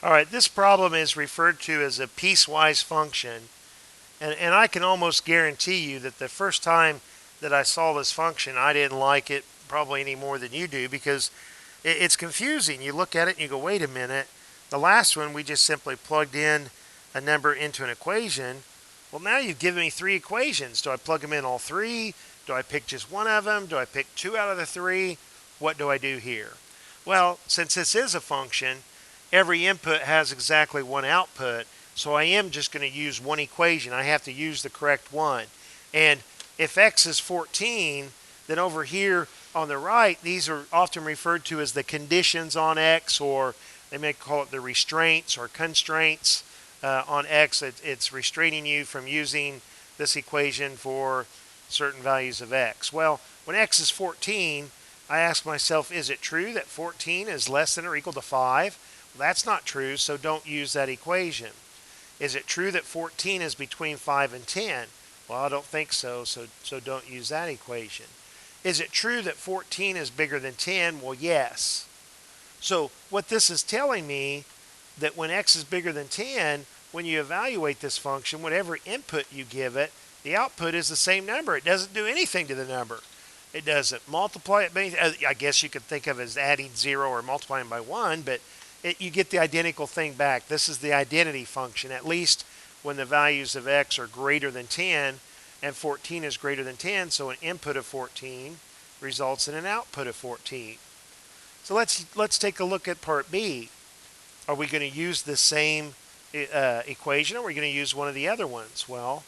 All right, this problem is referred to as a piecewise function. And I can almost guarantee you that the first time that I saw this function, I didn't like it probably any more than you do because it's confusing. You look at it and you go, wait a minute. The last one, we just simply plugged in a number into an equation. Well, now you've given me three equations. Do I plug them in all three? Do I pick just one of them? Do I pick two out of the three? What do I do here? Well, since this is a function, every input has exactly one output. So I am just going to use one equation. I have to use the correct one. And if x is 14, then over here on the right, these are often referred to as the conditions on x, or they may call it the restraints or constraints on x. It's restraining you from using this equation for certain values of x. Well, when x is 14, I ask myself, is it true that 14 is less than or equal to 5? Well, that's not true, so don't use that equation. Is it true that 14 is between 5 and 10? Well, I don't think so, so don't use that equation. Is it true that 14 is bigger than 10? Well, yes. So what this is telling me, that when x is bigger than 10, when you evaluate this function, whatever input you give it, the output is the same number. It doesn't do anything to the number. It doesn't multiply it. I guess you could think of it as adding 0 or multiplying by 1, but you get the identical thing back. This is the identity function, at least when the values of x are greater than 10 and 14 is greater than 10, so an input of 14 results in an output of 14. So let's take a look at part B. Are we going to use the same equation, or are we going to use one of the other ones? Well,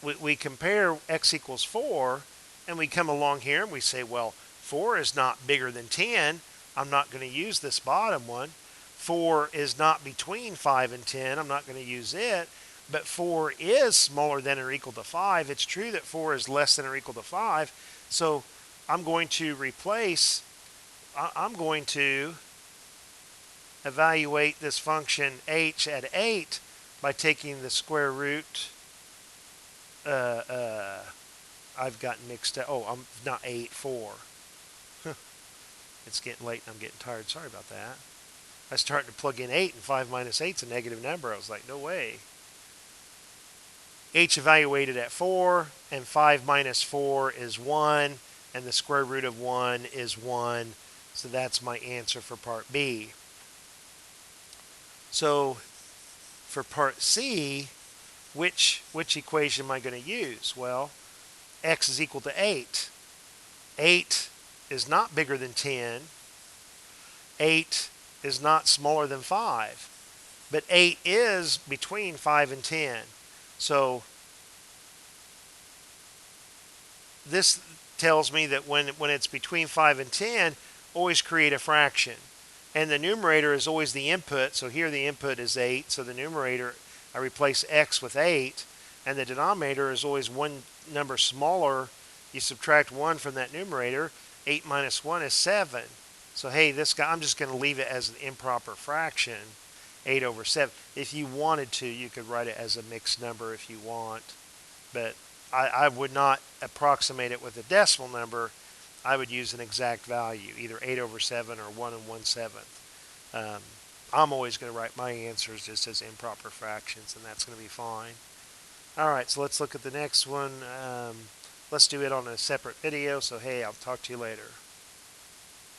we compare x equals 4, and we come along here and we say, well, 4 is not bigger than 10. I'm not going to use this bottom one. 4 is not between 5 and 10. I'm not going to use it. But 4 is smaller than or equal to 5. It's true that 4 is less than or equal to 5. So I'm going to evaluate this function h at 8 by taking the square root. I've gotten mixed up. Oh, I'm not 8, 4. It's getting late and I'm getting tired. Sorry about that. I started to plug in 8, and 5 minus 8 is a negative number. I was like, no way. H evaluated at 4, and 5 minus 4 is 1, and the square root of 1 is 1. So that's my answer for part B. So for part C, which equation am I going to use? Well, x is equal to 8. 8 is not bigger than 10. 8 is not smaller than 5. But 8 is between 5 and 10. So this tells me that when it's between 5 and 10, always create a fraction. And the numerator is always the input. So here the input is 8. So the numerator, I replace x with 8. And the denominator is always one number smaller. You subtract 1 from that numerator. 8 minus 1 is 7. So hey, this guy, I'm just going to leave it as an improper fraction, 8 over 7. If you wanted to, you could write it as a mixed number if you want. But I would not approximate it with a decimal number. I would use an exact value, either 8 over 7 or 1 1/7. I'm always going to write my answers just as improper fractions, and that's going to be fine. All right, so let's look at the next one. Let's do it on a separate video. So hey, I'll talk to you later.